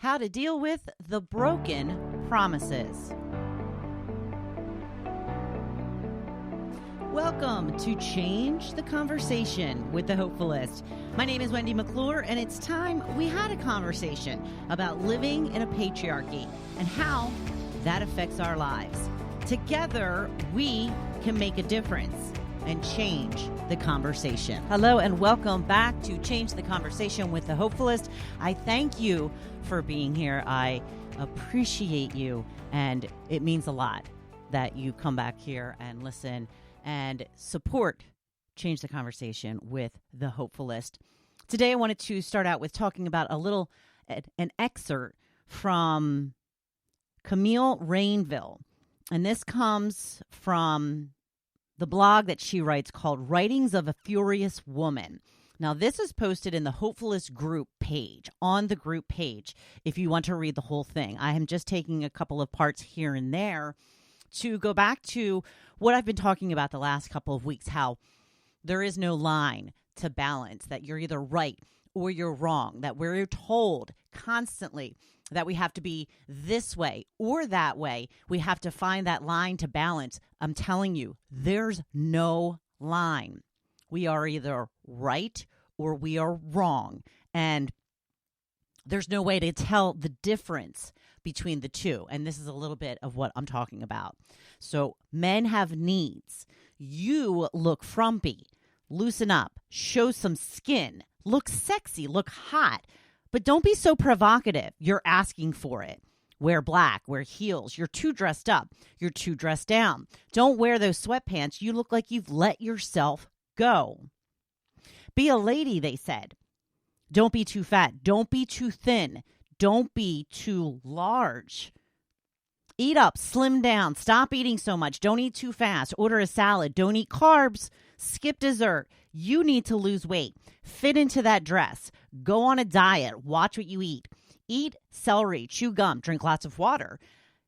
how to deal with the broken promises. Welcome to Change the Conversation with the Hopefulist. My name is Wendy McClure, and it's time we had a conversation about living in a patriarchy and how that affects our lives. Together, we can make a difference and change the conversation. Hello, and welcome back to Change the Conversation with the Hopefulist. I thank you for being here. I appreciate you, and it means a lot that you come back here and listen and support Change the Conversation with the Hopefulist. Today, I wanted to start out with talking about an excerpt from Camille Rainville. And this comes from the blog that she writes called Writings of a Furious Woman. Now, this is posted in the Hopefulist group page, on the group page, if you want to read the whole thing. I am just taking a couple of parts here and there to go back to what I've been talking about the last couple of weeks, how there is no line to balance, that you're either right or you're wrong, that we're told constantly that we have to be this way or that way. We have to find that line to balance. I'm telling you, there's no line. We are either right or we are wrong. And there's no way to tell the difference between the two. And this is a little bit of what I'm talking about. So men have needs. You look frumpy. Loosen up. Show some skin. Look sexy. Look hot. But don't be so provocative. You're asking for it. Wear black. Wear heels. You're too dressed up. You're too dressed down. Don't wear those sweatpants. You look like you've let yourself go. Be a lady, they said. Don't be too fat. Don't be too thin. Don't be too large. Eat up. Slim down. Stop eating so much. Don't eat too fast. Order a salad. Don't eat carbs. Skip dessert. You need to lose weight. Fit into that dress. Go on a diet. Watch what you eat. Eat celery. Chew gum. Drink lots of water.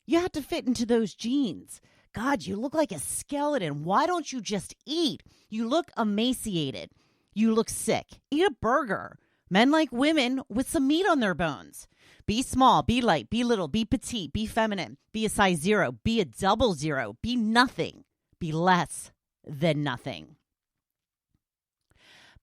You have to fit into those jeans. God, you look like a skeleton. Why don't you just eat? You look emaciated. You look sick. Eat a burger. Men like women with some meat on their bones. Be small, be light, be little, be petite, be feminine, be a size 0, be a double 0, be nothing, be less than nothing.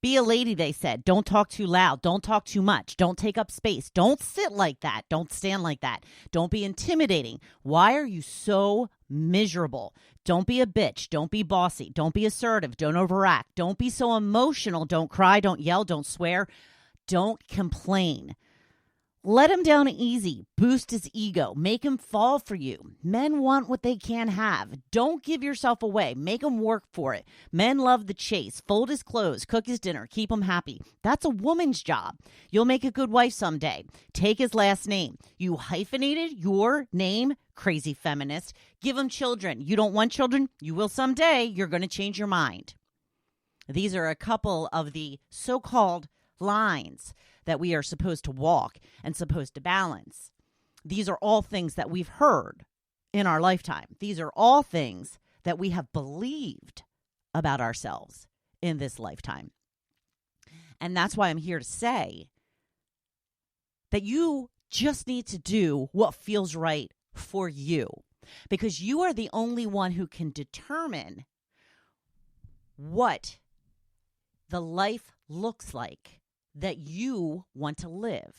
Be a lady, they said. Don't talk too loud. Don't talk too much. Don't take up space. Don't sit like that. Don't stand like that. Don't be intimidating. Why are you so miserable? Don't be a bitch. Don't be bossy. Don't be assertive. Don't overact. Don't be so emotional. Don't cry. Don't yell. Don't swear. Don't complain. Let him down easy. Boost his ego. Make him fall for you. Men want what they can't have. Don't give yourself away. Make him work for it. Men love the chase. Fold his clothes. Cook his dinner. Keep him happy. That's a woman's job. You'll make a good wife someday. Take his last name. You hyphenated your name, crazy feminist. Give him children. You don't want children? You will someday. You're going to change your mind. These are a couple of the so-called lines that we are supposed to walk and supposed to balance. These are all things that we've heard in our lifetime. These are all things that we have believed about ourselves in this lifetime. And that's why I'm here to say that you just need to do what feels right for you, because you are the only one who can determine what the life looks like that you want to live.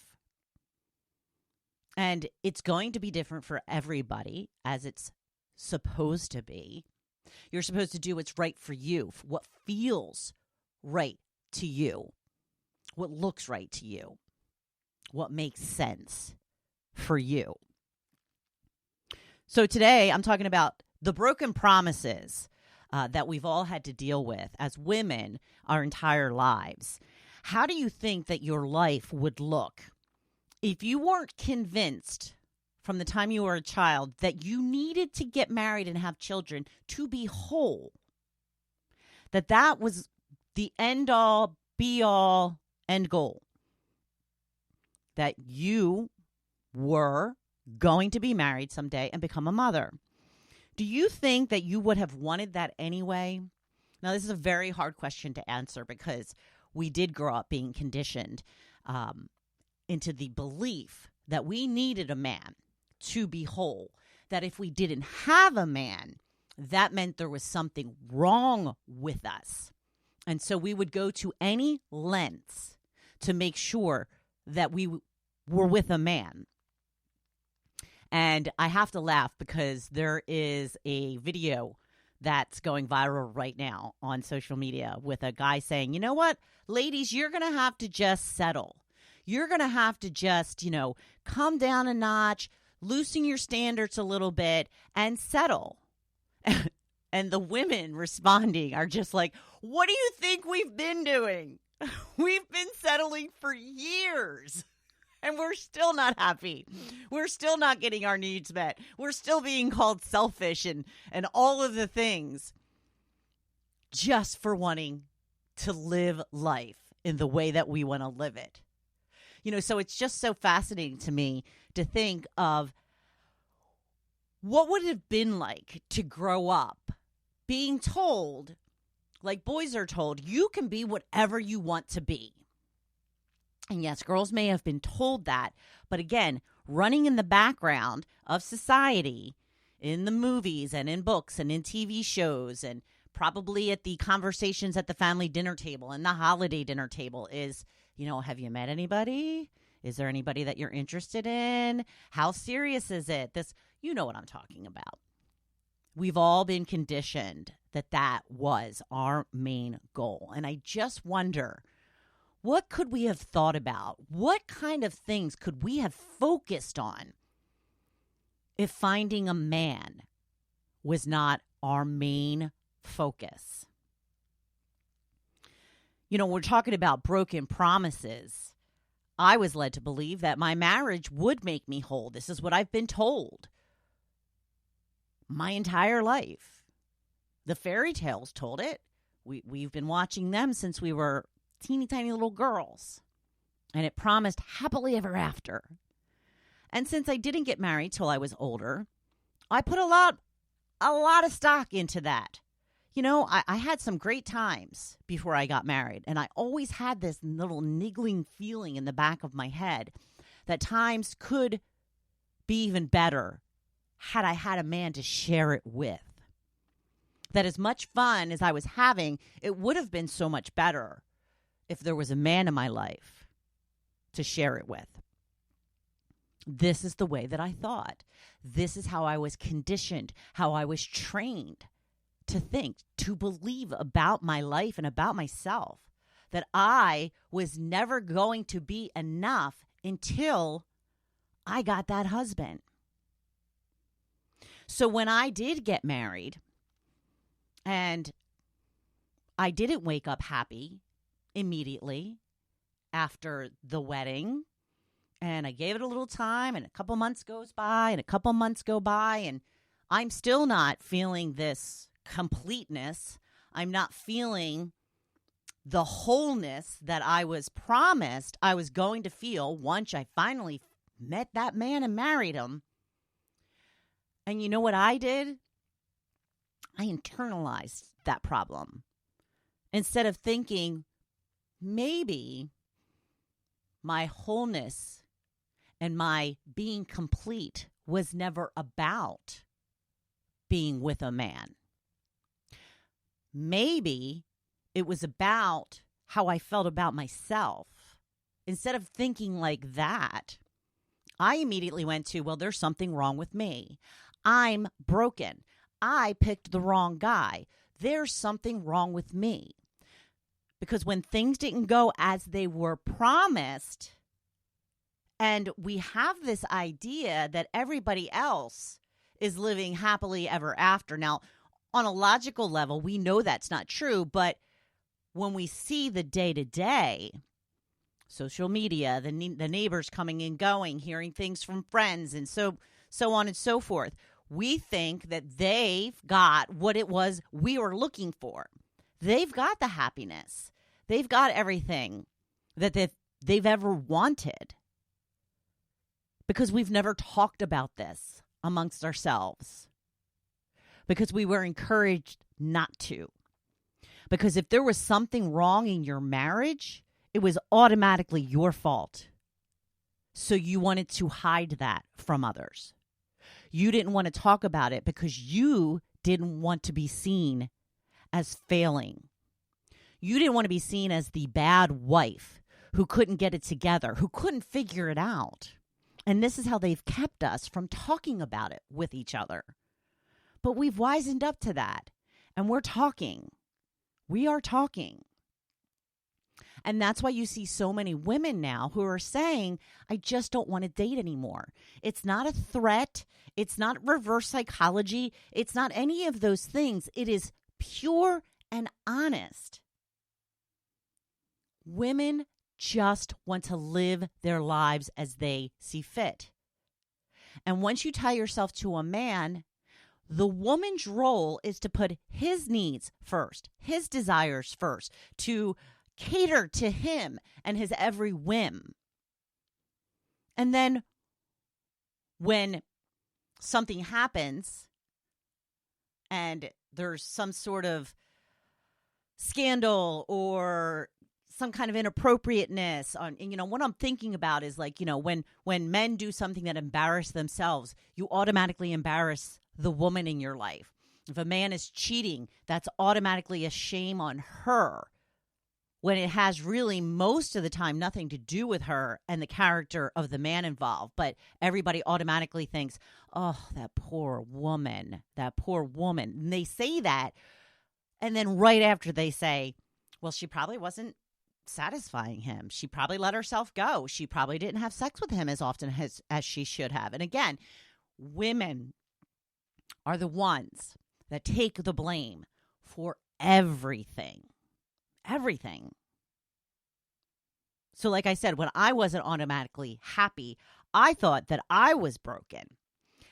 And it's going to be different for everybody, as it's supposed to be. You're supposed to do what's right for you, what feels right to you, what looks right to you, what makes sense for you. So today I'm talking about the broken promises that we've all had to deal with as women our entire lives. How do you think that your life would look if you weren't convinced from the time you were a child that you needed to get married and have children to be whole? That was the end all, be all, end goal. That you were going to be married someday and become a mother. Do you think that you would have wanted that anyway? Now, this is a very hard question to answer because we did grow up being conditioned into the belief that we needed a man to be whole, that if we didn't have a man, that meant there was something wrong with us. And so we would go to any lengths to make sure that we were with a man. And I have to laugh because there is a video that's going viral right now on social media with a guy saying, you know what, ladies, you're going to have to just settle. You're going to have to just, come down a notch, loosen your standards a little bit, and settle. And the women responding are just like, what do you think we've been doing? We've been settling for years. And we're still not happy. We're still not getting our needs met. We're still being called selfish and all of the things just for wanting to live life in the way that we want to live it. So it's just so fascinating to me to think of what would it have been like to grow up being told, like boys are told, you can be whatever you want to be. And yes, girls may have been told that, but again, running in the background of society, in the movies and in books and in TV shows and probably at the conversations at the family dinner table and the holiday dinner table is, have you met anybody? Is there anybody that you're interested in? How serious is it? You know what I'm talking about. We've all been conditioned that was our main goal. And I just wonder, what could we have thought about? What kind of things could we have focused on if finding a man was not our main focus? We're talking about broken promises. I was led to believe that my marriage would make me whole. This is what I've been told my entire life. The fairy tales told it. We've been watching them since we were teeny tiny little girls, and it promised happily ever after. And since I didn't get married till I was older, I put a lot of stock into that. I had some great times before I got married, and I always had this little niggling feeling in the back of my head that times could be even better had I had a man to share it with. That as much fun as I was having, it would have been so much better if there was a man in my life to share it with. This is the way that I thought. This is how I was conditioned, how I was trained to think, to believe about my life and about myself, that I was never going to be enough until I got that husband. So when I did get married and I didn't wake up happy immediately after the wedding, and I gave it a little time, and a couple months goes by, and a couple months go by, and I'm still not feeling this completeness. I'm not feeling the wholeness that I was promised I was going to feel once I finally met that man and married him. And you know what I did? I internalized that problem. Instead of thinking, maybe my wholeness and my being complete was never about being with a man. Maybe it was about how I felt about myself. Instead of thinking like that, I immediately went to, well, there's something wrong with me. I'm broken. I picked the wrong guy. There's something wrong with me. Because when things didn't go as they were promised, and we have this idea that everybody else is living happily ever after. Now, on a logical level, we know that's not true, but when we see the day-to-day, social media, the neighbors coming and going, hearing things from friends, and so on and so forth, we think that they've got what it was we were looking for. They've got the happiness. They've got everything that they've ever wanted. Because we've never talked about this amongst ourselves. Because we were encouraged not to. Because if there was something wrong in your marriage, it was automatically your fault. So you wanted to hide that from others. You didn't want to talk about it because you didn't want to be seen as failing. You didn't want to be seen as the bad wife who couldn't get it together, who couldn't figure it out. And this is how they've kept us from talking about it with each other. But we've wisened up to that, and we're talking. We are talking. And that's why you see so many women now who are saying, I just don't want to date anymore. It's not a threat. It's not reverse psychology. It's not any of those things. It is pure and honest. Women just want to live their lives as they see fit. And once you tie yourself to a man, the woman's role is to put his needs first, his desires first, to cater to him and his every whim. And then when something happens and there's some sort of scandal or some kind of inappropriateness on, and, what I'm thinking about is like, when men do something that embarrass themselves, you automatically embarrass the woman in your life. If a man is cheating, that's automatically a shame on her, when it has really most of the time nothing to do with her and the character of the man involved. But everybody automatically thinks, oh, that poor woman. And they say that. And then right after they say, well, she probably wasn't satisfying him. She probably let herself go. She probably didn't have sex with him as often as she should have. And again, women are the ones that take the blame for everything. Everything. So like I said, when I wasn't automatically happy, I thought that I was broken.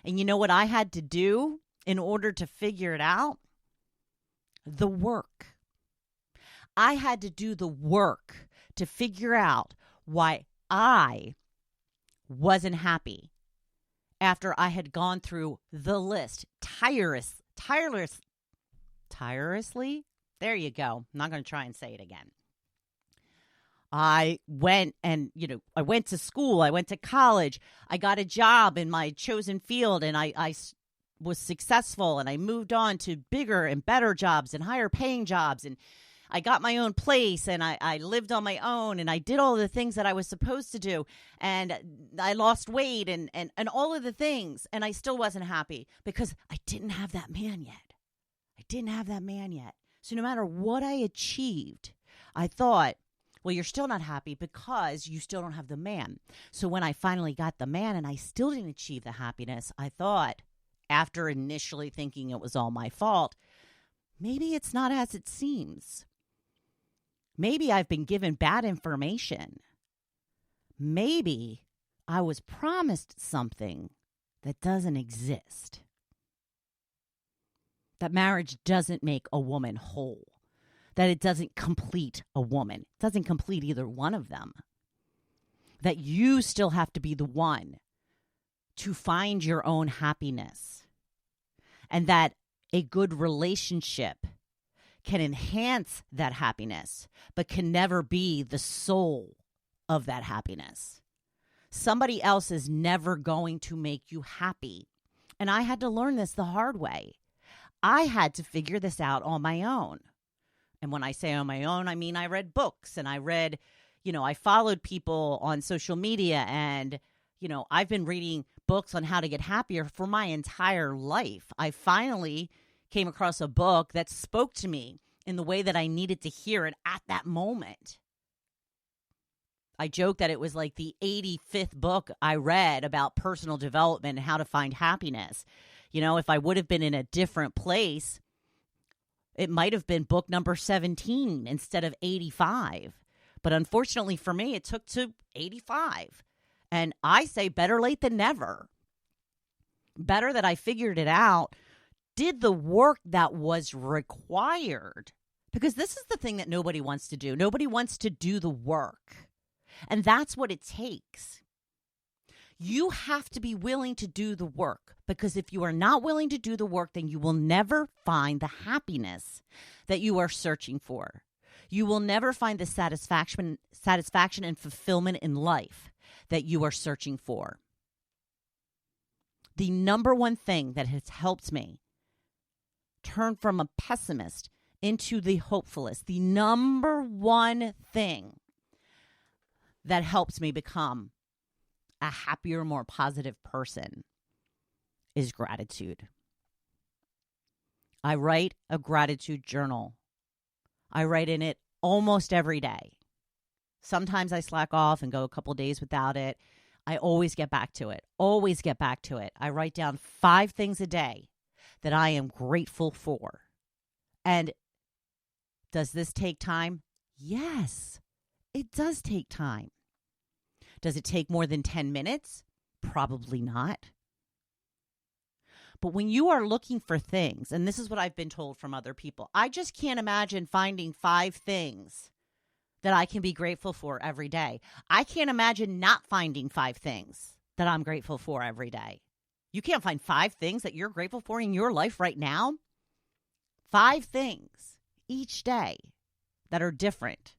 And you know what I had to do in order to figure it out? The work. I had to do the work to figure out why I wasn't happy after I had gone through the list tirelessly. There you go. I'm not going to try and say it again. I went and, I went to school. I went to college. I got a job in my chosen field, and I was successful, and I moved on to bigger and better jobs and higher paying jobs. And I got my own place, and I lived on my own, and I did all the things that I was supposed to do. And I lost weight and all of the things. And I still wasn't happy because I didn't have that man yet. So no matter what I achieved, I thought, well, you're still not happy because you still don't have the man. So when I finally got the man and I still didn't achieve the happiness, I thought, after initially thinking it was all my fault, maybe it's not as it seems. Maybe I've been given bad information. Maybe I was promised something that doesn't exist. That marriage doesn't make a woman whole. That it doesn't complete a woman. It doesn't complete either one of them. That you still have to be the one to find your own happiness. And that a good relationship can enhance that happiness, but can never be the soul of that happiness. Somebody else is never going to make you happy. And I had to learn this the hard way. I had to figure this out on my own. And when I say on my own, I mean I read books and I read, I followed people on social media, and, I've been reading books on how to get happier for my entire life. I finally came across a book that spoke to me in the way that I needed to hear it at that moment. I joke that it was like the 85th book I read about personal development and how to find happiness. If I would have been in a different place, it might have been book number 17 instead of 85. But unfortunately for me, it took to 85. And I say better late than never. Better that I figured it out, did the work that was required. Because this is the thing that nobody wants to do. Nobody wants to do the work. And that's what it takes. You have to be willing to do the work, because if you are not willing to do the work, then you will never find the happiness that you are searching for. You will never find the satisfaction and fulfillment in life that you are searching for. The number one thing that has helped me turn from a pessimist into the hopefulist, the number one thing that helps me become a happier, more positive person is gratitude. I write a gratitude journal. I write in it almost every day. Sometimes I slack off and go a couple days without it. I always get back to it. Always get back to it. I write down 5 things a day that I am grateful for. And does this take time? Yes, it does take time. Does it take more than 10 minutes? Probably not. But when you are looking for things, and this is what I've been told from other people, I just can't imagine finding 5 things that I can be grateful for every day. I can't imagine not finding 5 things that I'm grateful for every day. You can't find 5 things that you're grateful for in your life right now? 5 things each day that are different.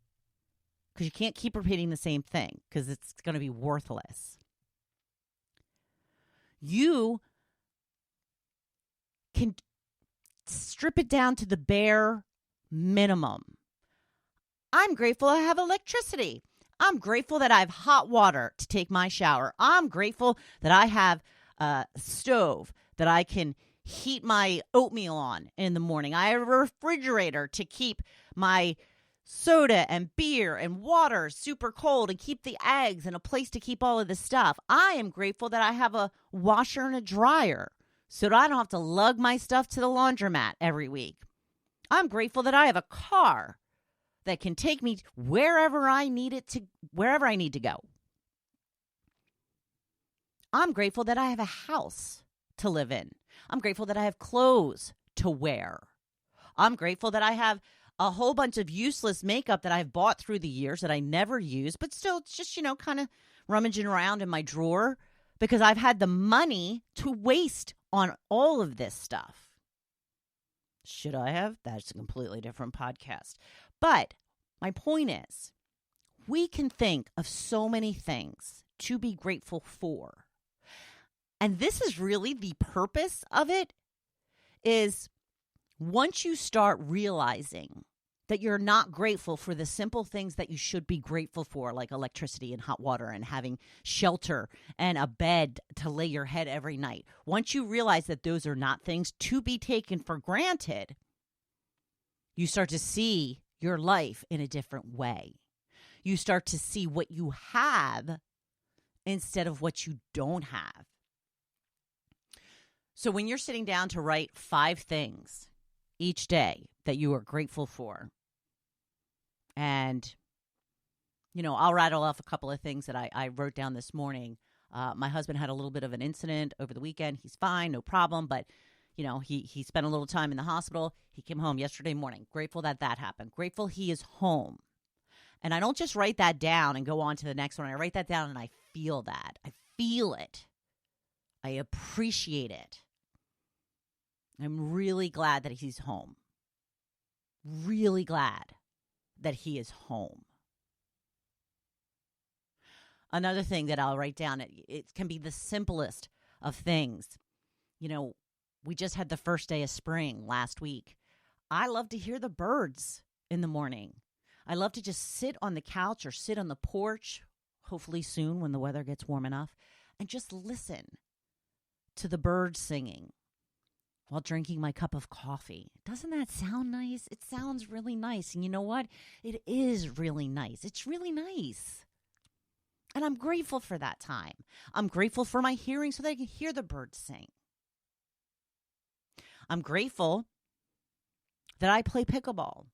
Because you can't keep repeating the same thing because it's going to be worthless. You can strip it down to the bare minimum. I'm grateful I have electricity. I'm grateful that I have hot water to take my shower. I'm grateful that I have a stove that I can heat my oatmeal on in the morning. I have a refrigerator to keep my soda and beer and water super cold and keep the eggs and a place to keep all of this stuff. I am grateful that I have a washer and a dryer so that I don't have to lug my stuff to the laundromat every week. I'm grateful that I have a car that can take me wherever I need to go. I'm grateful that I have a house to live in. I'm grateful that I have clothes to wear. I'm grateful that I have a whole bunch of useless makeup that I've bought through the years that I never use, but still it's just, kind of rummaging around in my drawer because I've had the money to waste on all of this stuff. Should I have? That's a completely different podcast. But my point is, we can think of so many things to be grateful for. And this is really the purpose of it, is once you start realizing that you're not grateful for the simple things that you should be grateful for, like electricity and hot water and having shelter and a bed to lay your head every night. Once you realize that those are not things to be taken for granted, you start to see your life in a different way. You start to see what you have instead of what you don't have. So when you're sitting down to write 5 things each day that you are grateful for, and, I'll rattle off a couple of things that I wrote down this morning. My husband had a little bit of an incident over the weekend. He's fine, no problem, but, he spent a little time in the hospital. He came home yesterday morning. Grateful that happened. Grateful he is home. And I don't just write that down and go on to the next one. I write that down and I feel that. I feel it. I appreciate it. I'm really glad that he's home. Really glad that he is home. Another thing that I'll write down, it can be the simplest of things. We just had the first day of spring last week. I love to hear the birds in the morning. I love to just sit on the couch or sit on the porch, hopefully soon when the weather gets warm enough, and just listen to the birds singing while drinking my cup of coffee. Doesn't that sound nice? It sounds really nice. And you know what? It is really nice. It's really nice. And I'm grateful for that time. I'm grateful for my hearing so that I can hear the birds sing. I'm grateful that I play pickleball.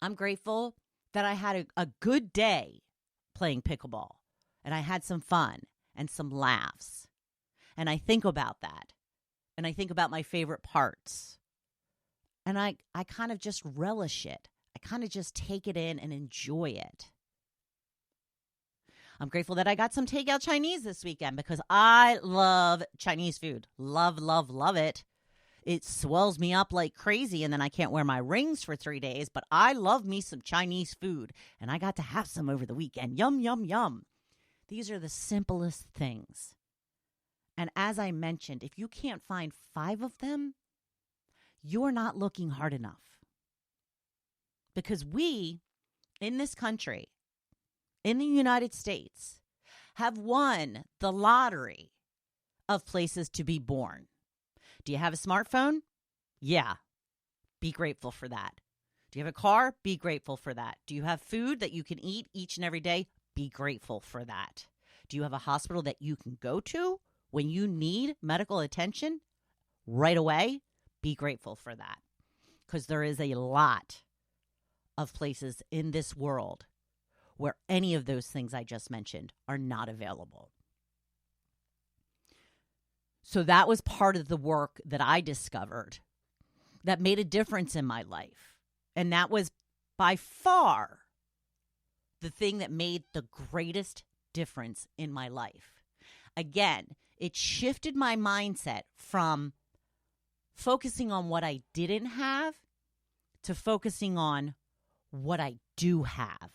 I'm grateful that I had a good day playing pickleball. And I had some fun and some laughs. And I think about that. And I think about my favorite parts. And I kind of just relish it. I kind of just take it in and enjoy it. I'm grateful that I got some takeout Chinese this weekend because I love Chinese food. Love, love, love it. It swells me up like crazy, and then I can't wear my rings for 3 days, but I love me some Chinese food, and I got to have some over the weekend. Yum, yum, yum. These are the simplest things. And as I mentioned, if you can't find 5 of them, you're not looking hard enough. Because we, in this country, in the United States, have won the lottery of places to be born. Do you have a smartphone? Yeah. Be grateful for that. Do you have a car? Be grateful for that. Do you have food that you can eat each and every day? Be grateful for that. Do you have a hospital that you can go to when you need medical attention right away? Be grateful for that. Because there is a lot of places in this world where any of those things I just mentioned are not available. So that was part of the work that I discovered that made a difference in my life. And that was by far the thing that made the greatest difference in my life. Again, it shifted my mindset from focusing on what I didn't have to focusing on what I do have.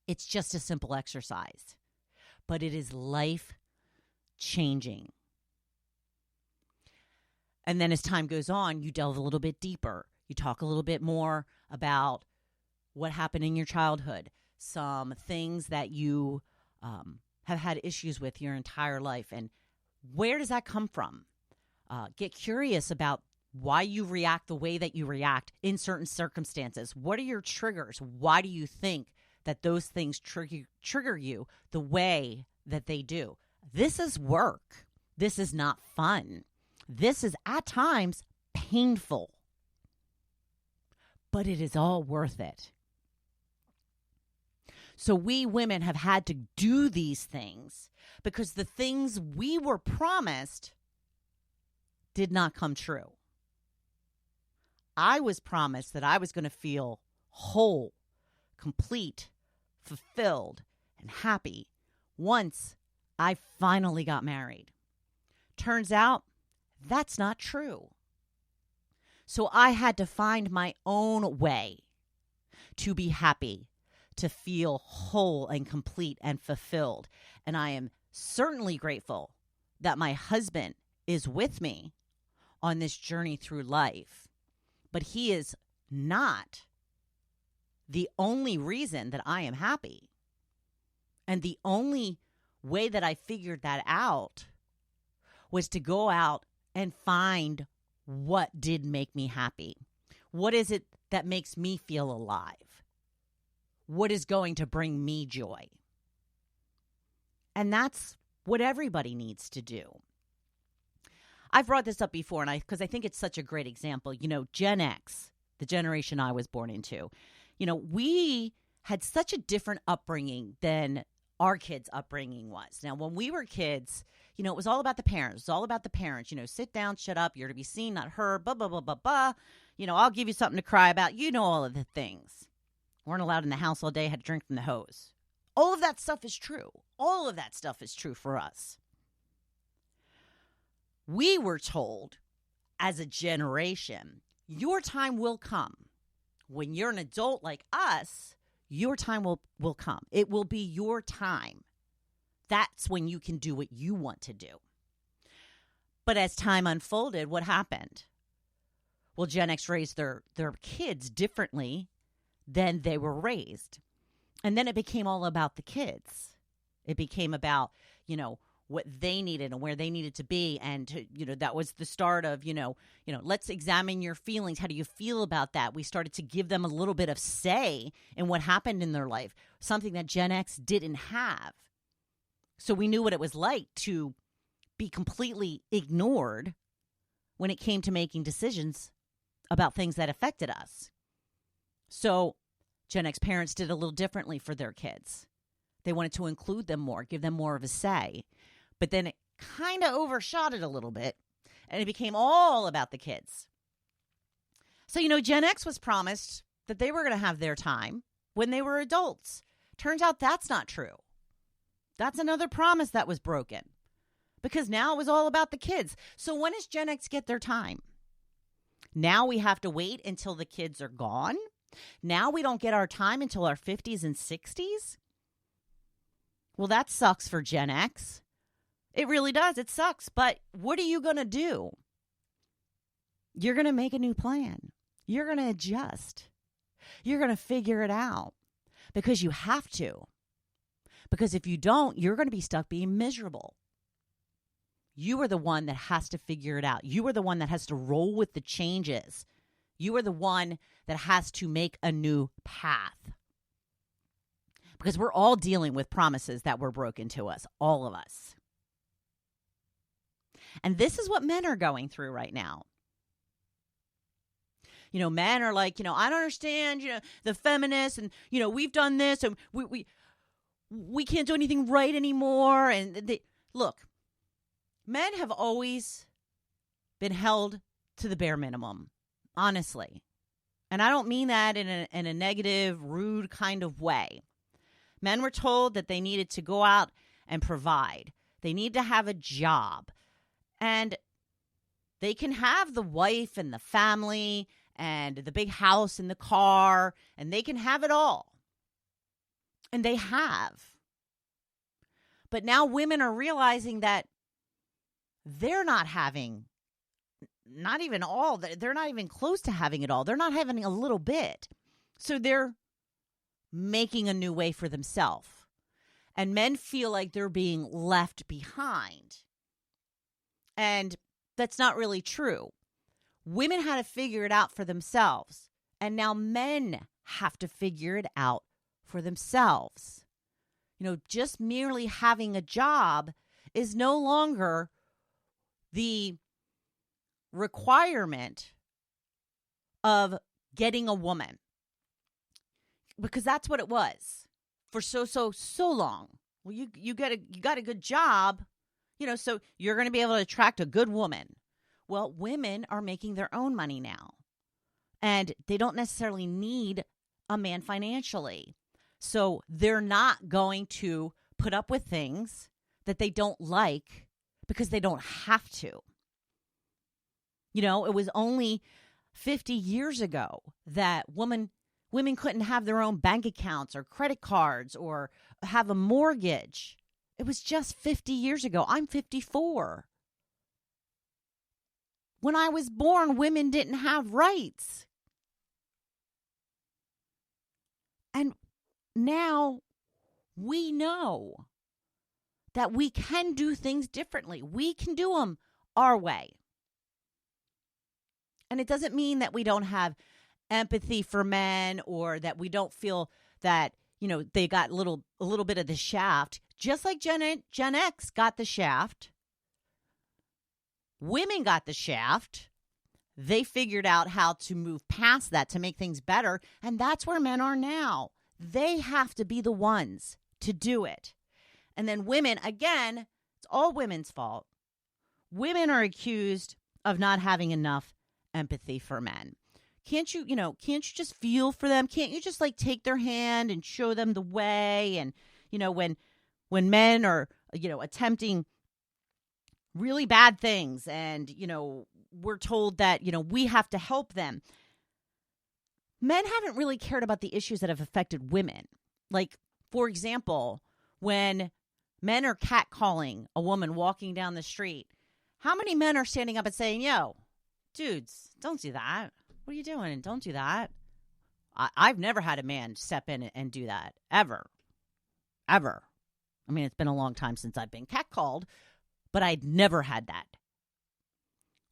It's just a simple exercise, but it is life-changing. And then as time goes on, you delve a little bit deeper. You talk a little bit more about what happened in your childhood, some things that you have had issues with your entire life, and where does that come from? Get curious about why you react the way that you react in certain circumstances. What are your triggers? Why do you think that those things trigger you the way that they do? This is work. This is not fun. This is at times painful, but it is all worth it. So we women have had to do these things because the things we were promised did not come true. I was promised that I was going to feel whole, complete, fulfilled, and happy once I finally got married. Turns out that's not true. So I had to find my own way to be happy, to feel whole and complete and fulfilled. And I am certainly grateful that my husband is with me on this journey through life. But he is not the only reason that I am happy. And the only way that I figured that out was to go out and find what did make me happy. What is it that makes me feel alive? What is going to bring me joy? And that's what everybody needs to do. I've brought this up before, and because I think it's such a great example. You know, Gen X, the generation I was born into, you know, we had such a different upbringing than our kids' upbringing was. Now, when we were kids, you know, it was all about the parents. It was all about the parents. You know, sit down, shut up. You're to be seen, not heard. Blah, blah, blah, blah, blah. You know, I'll give you something to cry about. You know all of the things. Weren't allowed in the house all day. Had to drink from the hose. All of that stuff is true. All of that stuff is true for us. We were told as a generation, your time will come. When you're an adult like us, your time will come. It will be your time. That's when you can do what you want to do. But as time unfolded, what happened? Well, Gen X raised their kids differently than they were raised. And then it became all about the kids. It became about, you know, what they needed and where they needed to be. And, that was the start of, let's examine your feelings. How do you feel about that? We started to give them a little bit of say in what happened in their life, something that Gen X didn't have. So we knew what it was like to be completely ignored when it came to making decisions about things that affected us. So Gen X parents did a little differently for their kids. They wanted to include them more, give them more of a say. But then it kind of overshot it a little bit, and it became all about the kids. So, Gen X was promised that they were going to have their time when they were adults. Turns out that's not true. That's another promise that was broken because now it was all about the kids. So when does Gen X get their time? Now we have to wait until the kids are gone? Now we don't get our time until our 50s and 60s? Well, that sucks for Gen X. It really does. It sucks. But what are you going to do? You're going to make a new plan. You're going to adjust. You're going to figure it out because you have to. Because if you don't, you're going to be stuck being miserable. You are the one that has to figure it out. You are the one that has to roll with the changes. You are the one that has to make a new path. Because we're all dealing with promises that were broken to us, all of us. And this is what men are going through right now. You know, men are like, I don't understand, the feminists and, we've done this and we can't do anything right anymore. And look, men have always been held to the bare minimum, honestly. And I don't mean that in a negative, rude kind of way. Men were told that they needed to go out and provide. They need to have a job. And they can have the wife and the family and the big house and the car, and they can have it all. And they have. But now women are realizing that they're not having, not even all, they're not even close to having it all. They're not having a little bit. So they're making a new way for themselves. And men feel like they're being left behind. And that's not really true. Women had to figure it out for themselves. And now men have to figure it out for themselves. Just merely having a job is no longer the requirement of getting a woman. Because that's what it was for so long. Well, you got a good job, so you're going to be able to attract a good woman. Well, women are making their own money now, and they don't necessarily need a man financially. So they're not going to put up with things that they don't like because they don't have to. It was only 50 years ago that women couldn't have their own bank accounts or credit cards or have a mortgage. It was just 50 years ago. I'm 54. When I was born, women didn't have rights. And now we know that we can do things differently. We can do them our way. And it doesn't mean that we don't have empathy for men or that we don't feel that, they got a little bit of the shaft. Just like Gen X got the shaft. Women got the shaft. They figured out how to move past that to make things better. And that's where men are now. They have to be the ones to do it. And then women, again, it's all women's fault. Women are accused of not having enough empathy for men. Can't you just feel for them? Can't you just take their hand and show them the way? And, when men are, attempting really bad things and, we're told that, we have to help them. Men haven't really cared about the issues that have affected women. Like, for example, when men are catcalling a woman walking down the street, how many men are standing up and saying, yo, dudes, don't do that. What are you doing? Don't do that. I've never had a man step in and do that. Ever. Ever. I mean, it's been a long time since I've been catcalled, but I'd never had that.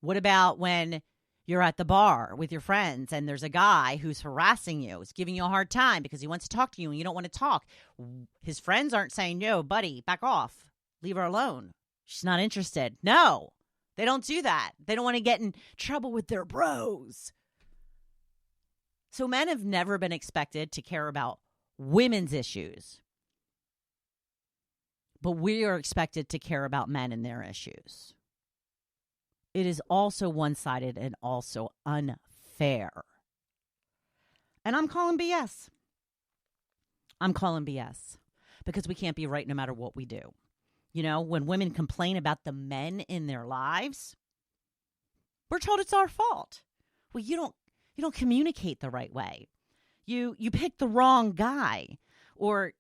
What about when you're at the bar with your friends and there's a guy who's harassing you, is giving you a hard time because he wants to talk to you and you don't want to talk? His friends aren't saying, yo, buddy, back off. Leave her alone. She's not interested. No, they don't do that. They don't want to get in trouble with their bros. So men have never been expected to care about women's issues. But we are expected to care about men and their issues. It is also one-sided and also unfair. And I'm calling BS. I'm calling BS because we can't be right no matter what we do. When women complain about the men in their lives, we're told it's our fault. Well, you don't communicate the right way. You picked the wrong guy, or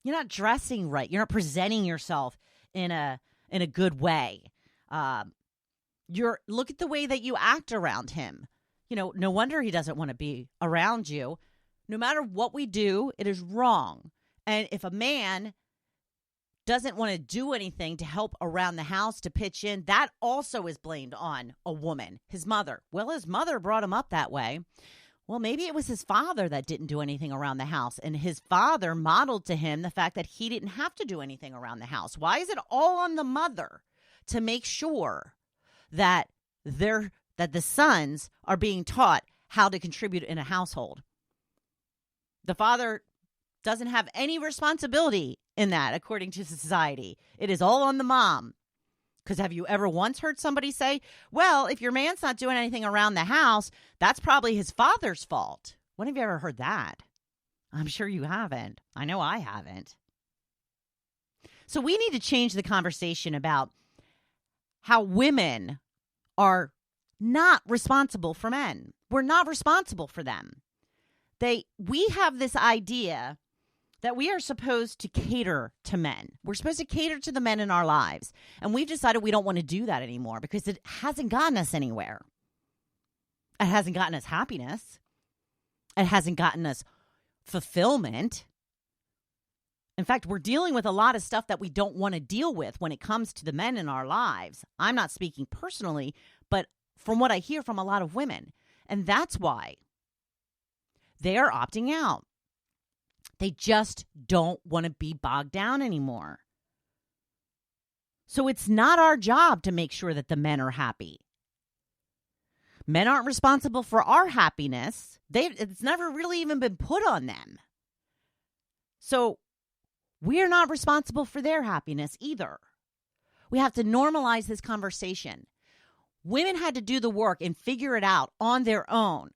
You're not dressing right. You're not presenting yourself in a good way. Look at the way that you act around him. No wonder he doesn't want to be around you. No matter what we do, it is wrong. And if a man doesn't want to do anything to help around the house, to pitch in, that also is blamed on a woman, his mother. Well, his mother brought him up that way. Well, maybe it was his father that didn't do anything around the house, and his father modeled to him the fact that he didn't have to do anything around the house. Why is it all on the mother to make sure that the sons are being taught how to contribute in a household? The father doesn't have any responsibility in that, according to society. It is all on the mom. Because have you ever once heard somebody say, well, if your man's not doing anything around the house, that's probably his father's fault? When have you ever heard that? I'm sure you haven't. I know I haven't. So we need to change the conversation about how women are not responsible for men. We're not responsible for them. We have this idea that we are supposed to cater to men. We're supposed to cater to the men in our lives. And we've decided we don't want to do that anymore because it hasn't gotten us anywhere. It hasn't gotten us happiness. It hasn't gotten us fulfillment. In fact, we're dealing with a lot of stuff that we don't want to deal with when it comes to the men in our lives. I'm not speaking personally, but from what I hear from a lot of women. And that's why they are opting out. They just don't want to be bogged down anymore. So it's not our job to make sure that the men are happy. Men aren't responsible for our happiness. It's never really even been put on them. So we're not responsible for their happiness either. We have to normalize this conversation. Women had to do the work and figure it out on their own,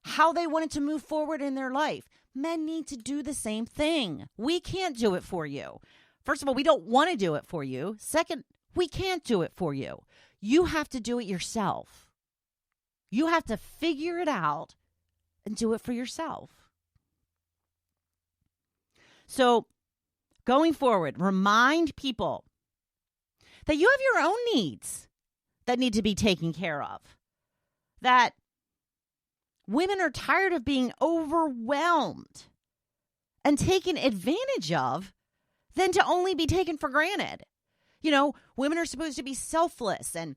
how they wanted to move forward in their life. Men need to do the same thing. We can't do it for you. First of all, we don't want to do it for you. Second, we can't do it for you. You have to do it yourself. You have to figure it out and do it for yourself. So, going forward, remind people that you have your own needs that need to be taken care of. That women are tired of being overwhelmed and taken advantage of than to only be taken for granted. Women are supposed to be selfless and,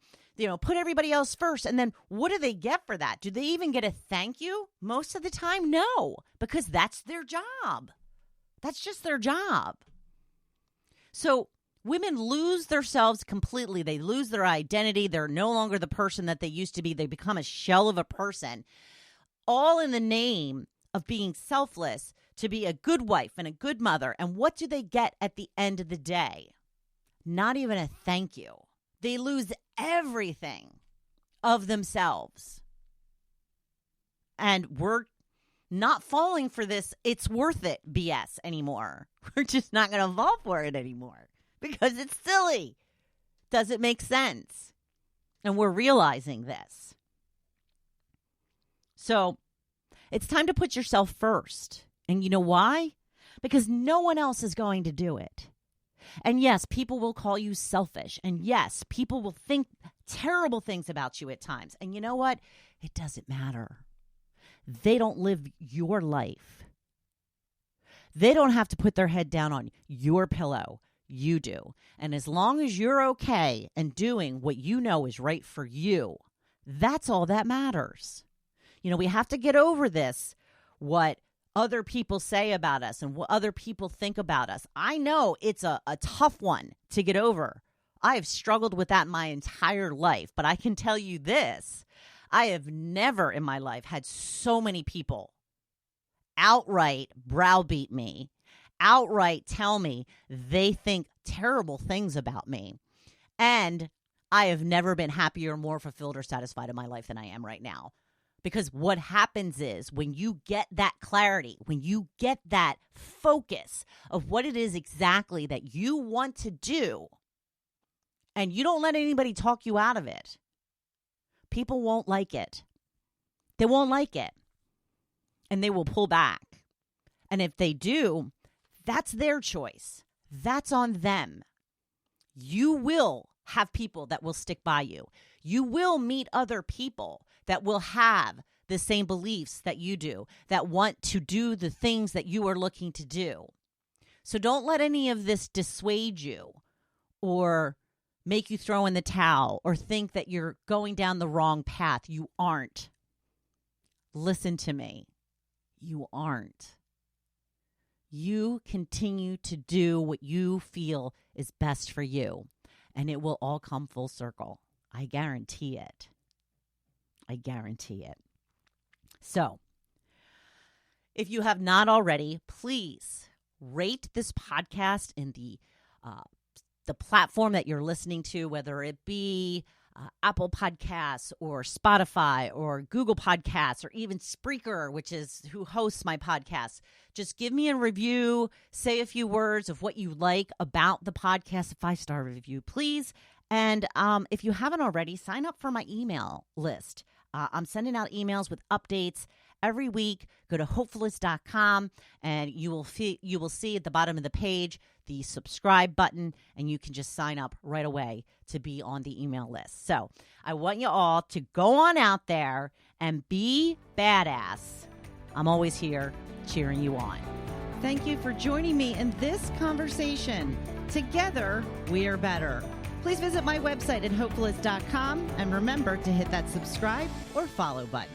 put everybody else first. And then what do they get for that? Do they even get a thank you? Most of the time, no, because that's their job. That's just their job. So women lose themselves completely. They lose their identity. They're no longer the person that they used to be. They become a shell of a person, all in the name of being selfless, to be a good wife and a good mother. And what do they get at the end of the day? Not even a thank you. They lose everything of themselves. And we're not falling for this "it's worth it" BS anymore. We're just not going to fall for it anymore because it's silly. Doesn't make sense. And we're realizing this. So it's time to put yourself first. And you know why? Because no one else is going to do it. And yes, people will call you selfish. And yes, people will think terrible things about you at times. And you know what? It doesn't matter. They don't live your life. They don't have to put their head down on your pillow. You do. And as long as you're okay and doing what you know is right for you, that's all that matters. We have to get over this, what other people say about us and what other people think about us. I know it's a tough one to get over. I have struggled with that my entire life, but I can tell you this. I have never in my life had so many people outright browbeat me, outright tell me they think terrible things about me. And I have never been happier, more fulfilled, or satisfied in my life than I am right now. Because what happens is when you get that clarity, when you get that focus of what it is exactly that you want to do, and you don't let anybody talk you out of it, people won't like it. They won't like it. And they will pull back. And if they do, That's their choice. That's on them. You will have people that will stick by you. You will meet other people that will have the same beliefs that you do, that want to do the things that you are looking to do. So don't let any of this dissuade you or make you throw in the towel or think that you're going down the wrong path. You aren't. Listen to me. You aren't. You continue to do what you feel is best for you, and it will all come full circle. I guarantee it. I guarantee it. So, if you have not already, please rate this podcast in the platform that you're listening to, whether it be Apple Podcasts or Spotify or Google Podcasts or even Spreaker, which is who hosts my podcast. Just give me a review, say a few words of what you like about the podcast, a 5-star review, please. And if you haven't already, sign up for my email list. I'm sending out emails with updates every week. Go to hopefulist.com and you will see at the bottom of the page the subscribe button, and you can just sign up right away to be on the email list. So I want you all to go on out there and be badass. I'm always here cheering you on. Thank you for joining me in this conversation. Together, we are better. Please visit my website at hopefulist.com and remember to hit that subscribe or follow button.